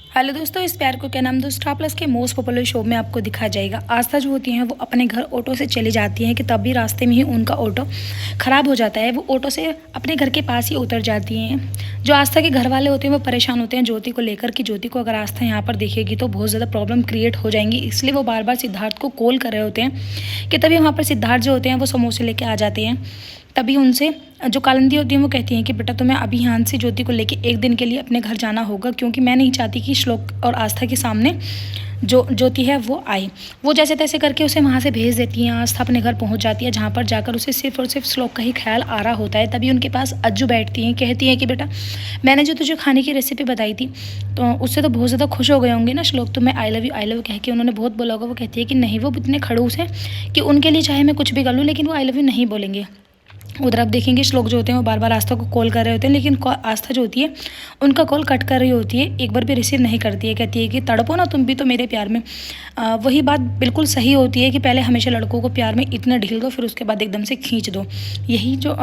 Hello दोस्तों, इस प्यार को क्या नाम दो स्टार प्लस के मोस्ट पॉपुलर शो में आपको दिखाया जाएगा। आस्था जो होती हैं वो अपने घर ऑटो से चली जाती हैं कि तभी रास्ते में ही उनका ऑटो ख़राब हो जाता है। वो ऑटो से अपने घर के पास ही उतर जाती हैं। जो आस्था के घर वाले होते हैं वो परेशान होते हैं ज्योति को लेकर कि ज्योति को अगर आस्था यहाँ पर देखेगी तो बहुत ज़्यादा प्रॉब्लम क्रिएट हो जाएंगी। इसलिए वो बार बार सिद्धार्थ को कॉल कर रहे होते हैं कि तभी वहाँ पर सिद्धार्थ जो होते हैं वो समोसे लेके आ जाते हैं। तभी उनसे जो कालिंदी होती है वो कहती हैं कि बेटा तुम्हें अभी यहाँ से ज्योति को लेके एक दिन के लिए अपने घर जाना होगा, क्योंकि मैं नहीं चाहती कि श्लोक और आस्था के सामने जो ज्योति है वो आए। वो जैसे तैसे करके उसे वहाँ से भेज देती हैं। आस्था अपने घर पहुँच जाती है, जहाँ पर जाकर उसे सिर्फ और सिर्फ श्लोक का ही ख्याल आ रहा होता है। तभी उनके पास अज्जू बैठती हैं, कहती हैं कि बेटा मैंने जो तुझे खाने की रेसिपी बताई थी तो उससे तो बहुत ज़्यादा खुश हो गए होंगे ना श्लोक, तो मैं आई लव यू कह के उन्होंने बहुत बोला होगा। वो कहती है कि नहीं, वो इतने खड़ूस हैं कि उनके लिए चाहे मैं कुछ भी कर लूँ लेकिन वो आई लव यू नहीं बोलेंगे। उधर आप देखेंगे श्लोक जो होते हैं वो बार बार आस्था को कॉल कर रहे होते हैं, लेकिन आस्था जो होती है उनका कॉल कट कर रही होती है, एक बार भी रिसीव नहीं करती है। कहती है कि तड़पो ना तुम भी तो मेरे प्यार में। वही बात बिल्कुल सही होती है कि पहले हमेशा लड़कों को प्यार में इतना ढील दो, फिर उसके बाद एकदम से खींच दो। यही जो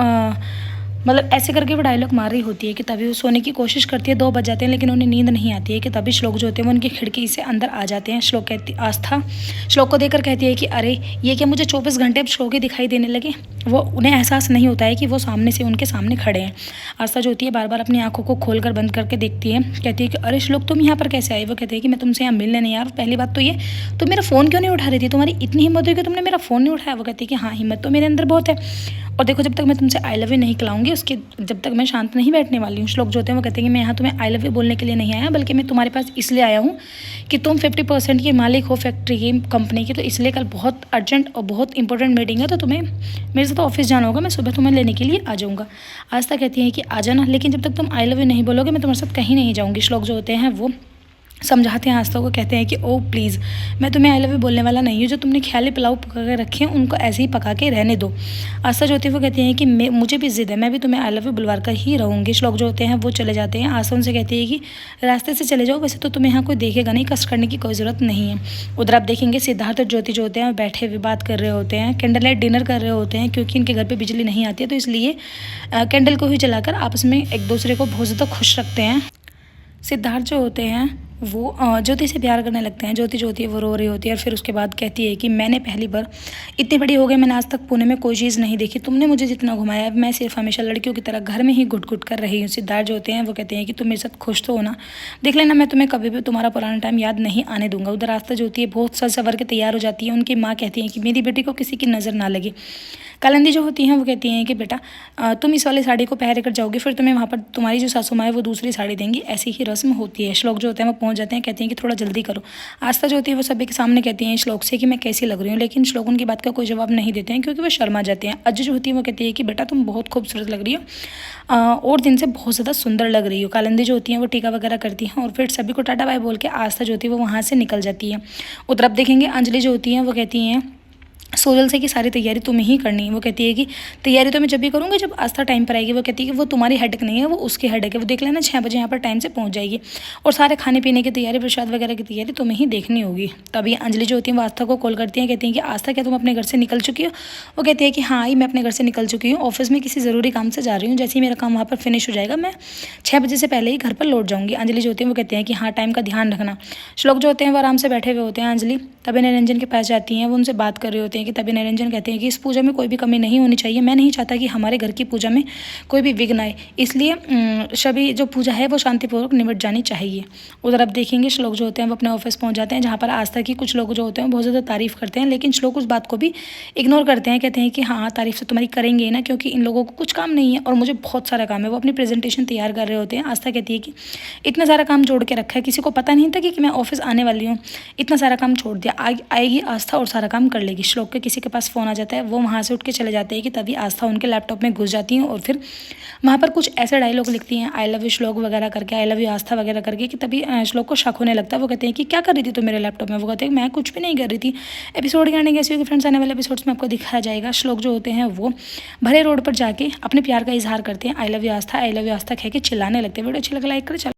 मतलब ऐसे करके वो डायलॉग मार रही होती है कि तभी वो सोने की कोशिश करती है। 2 बज जाते हैं लेकिन उन्हें नींद नहीं आती है कि तभी श्लोक जो होते हैं वो उनकी खिड़की से अंदर आ जाते हैं। श्लोक कहती आस्था श्लोक को देखकर कहती है कि अरे ये क्या मुझे 24 घंटे अब श्लोक ही दिखाई देने लगे। वो उन्हें एहसास नहीं होता है कि वो सामने से उनके सामने खड़े हैं। आस्था जो होती है बार बार अपनी आंखों को खोल कर बंद करके देखती है। कहती है कि अरे श्लोक तुम यहाँ पर कैसे आए। वो कहते हैं कि मैं तुमसे यहाँ मिलने नहीं यार। पहली बात तो ये तुम मेरा फ़ोन क्यों नहीं उठा रही थी, तुम्हारी इतनी हिम्मत हुई कि तुमने मेरा फ़ोन नहीं उठाया। वो कहती है कि हाँ, हिम्मत तो मेरे अंदर बहुत है, और देखो जब तक मैं तुमसे आई लव यू नहीं खिलाऊंगी उसके जब तक मैं शांत नहीं बैठने वाली हूँ। श्लोक जो होते हैं वो कहते हैं कि मैं यहाँ तुम्हें आई लव यू बोलने के लिए नहीं आया, बल्कि मैं तुम्हारे पास इसलिए आया हूँ कि तुम 50% के मालिक हो फैक्ट्री की, कंपनी की, तो इसलिए कल बहुत अर्जेंट और बहुत इंपॉर्टेंट मीटिंग है, तो तुम्हें मेरे साथ ऑफिस जाना होगा। मैं सुबह तुम्हें लेने के लिए आ जाऊँगा। आस्था कहती है कि आ जाना, लेकिन जब तक तुम आई लव यू नहीं बोलोगे मैं तुम्हारे साथ कहीं नहीं जाऊँगी। श्लोक जो होते हैं वो समझाते हैं आस्था को, कहते हैं कि ओ प्लीज़ मैं तुम्हें आई लव यू बोलने वाला नहीं हूँ। जो तुमने ख्याली पुलाव पका के रखे हैं उनको ऐसे ही पका के रहने दो। आस्था जो होती है वो कहती हैं कि मुझे भी ज़िद है, मैं भी तुम्हें आई लव यू बुलवा कर ही रहूँगी। श्लोक जो होते हैं वो चले जाते हैं। आस्था उनसे कहती है कि रास्ते से चले जाओ, वैसे तो तुम्हें यहाँ कोई देखेगा नहीं, कष्ट करने की कोई ज़रूरत नहीं है। उधर आप देखेंगे सिद्धार्थ और ज्योति जो होते हैं बैठे हुए बात कर रहे होते हैं, कैंडल लाइट डिनर कर रहे होते हैं, क्योंकि इनके घर पर बिजली नहीं आती है, तो इसलिए कैंडल को ही जलाकर आपस में एक दूसरे को बहुत ज़्यादा खुश रखते हैं। सिद्धार्थ जो होते हैं वो ज्योति से प्यार करने लगते हैं। ज्योति जो होती है वो रो रही होती है और फिर उसके बाद कहती है कि मैंने पहली बार इतनी बड़ी हो गई, मैंने आज तक पुणे में कोई चीज़ नहीं देखी, तुमने मुझे जितना घुमाया मैं सिर्फ हमेशा लड़कियों की तरह घर में ही घुट घुट कर रही हूँ। सिद्धार्थ जो होते हैं वो कहते हैं कि तुम मेरे साथ खुश तो हो ना, देख लेना मैं तुम्हें कभी भी तुम्हारा पुराना टाइम याद नहीं आने दूंगा। उधर आस्था जो होती है बहुत सज सवर के तैयार हो जाती है। उनकी माँ कहती है कि मेरी बेटी को किसी की नज़र ना लगे। कालिंदी जो होती हैं वो कहती हैं कि बेटा तुम इस वाली साड़ी को पहन कर जाओगे, फिर तुम्हें वहाँ पर तुम्हारी जो सासू माँ है वो दूसरी साड़ी देंगी, ऐसी ही रस्म होती है। श्लोक जो होते हैं वो पहुँच जाते हैं, कहते हैं कि थोड़ा जल्दी करो। आस्था जो होती है वो सभी के सामने कहती हैं श्लोक से कि मैं कैसी लग रही हूँ, लेकिन श्लोक उनकी बात का कोई जवाब नहीं देते हैं क्योंकि वो शर्मा जाते हैं। अज्जू जो होती है वो कहती है कि बेटा तुम बहुत खूबसूरत लग रही हो और दिन से बहुत ज़्यादा सुंदर लग रही हो। कालिंदी जो होती हैं वो टीका वगैरह करती हैं और फिर सभी को टाटा बाय बोल के आस्था जो होती है वो वहाँ से निकल जाती है। उधर आप देखेंगे अंजलि जो होती हैं वो कहती हैं सोजल से कि सारी तैयारी तुम्हें ही करनी है। वो कहती है कि तैयारी तो मैं जब भी करूँगी जब आस्था टाइम पर आएगी। वो कहती है कि वो तुम्हारी हेडेक नहीं है, वो उसकी हेडेक है, वो देख लेना 6 बजे यहाँ पर टाइम से पहुँच जाएगी, और सारे खाने पीने की तैयारी प्रसाद वगैरह की तैयारी तुम्हें ही देखनी होगी। तभी अंजलि जो होती है वो आस्था को कॉल करती हैं, कहती हैं कि आस्था क्या तुम अपने घर से निकल चुकी हो। वो कहती है कि हाँ ही मैं अपने घर से निकल चुकी हूँ, ऑफिस में किसी ज़रूरी काम से जा रही हूँ, जैसे ही मेरा काम वहाँ पर फिनिश हो जाएगा मैं 6 बजे से पहले ही घर पर लौट जाऊँगी। अंजलि जो होती है वो कहते हैं कि हाँ टाइम का ध्यान रखना। श्लोक जो होते हैं वो आराम से बैठे हुए होते हैं। अंजलि तभी निरंजन के पास जाती हैं, वो उनसे बात कर रहे होते हैं कि तभी निरंजन कहते हैं कि इस पूजा में कोई भी कमी नहीं होनी चाहिए, मैं नहीं चाहता कि हमारे घर की पूजा में कोई भी विघ्न आए, इसलिए सभी जो पूजा है वो शांतिपूर्वक निपट जानी चाहिए। उधर आप देखेंगे श्लोक जो होते हैं वो अपने ऑफिस पहुंच जाते हैं, जहाँ पर आस्था की कुछ लोग जो होते हैं बहुत ज़्यादा तारीफ़ करते हैं, लेकिन श्लोक उस बात को भी इग्नोर करते हैं। कहते हैं कि हाँ तारीफ़ तो तुम्हारी करेंगे ना, क्योंकि इन लोगों को कुछ काम नहीं है और मुझे बहुत सारा काम है। वो अपनी प्रेजेंटेशन तैयार कर रहे होते हैं। आस्था कहती है कि इतना सारा काम जोड़ के रखा है, किसी को पता नहीं था कि मैं ऑफिस आने वाली हूँ, इतना सारा काम छोड़ दिया, आएगी आस्था और सारा काम कर लेगी। श्लोक के किसी के पास फ़ोन आ जाता है, वो वहाँ से उठ के चले जाते हैं कि तभी आस्था उनके लैपटॉप में घुस जाती हैं और फिर वहाँ पर कुछ ऐसे डायलॉग लिखती हैं आई लव यू श्लोक वगैरह करके, आई लव यू आस्था वगैरह करके, कि तभी श्लोक को शक होने लगता है। वो कहते हैं कि क्या कर रही थी तो मेरे लैपटॉप में। वो कहते हैं मैं कुछ भी नहीं कर रही थी। एपिसोड की एंडिंग ऐसी होगी फ्रेंड्स, आने वाले एपिसोड्स में आपको दिखाया जाएगा। श्लोक जो होते हैं वो भरे रोड पर जाके अपने प्यार का इजहार करते हैं, आई लव यू आस्था कह के चिल्लाने लगते हैं। वीडियो अच्छी लगा लाइक करें।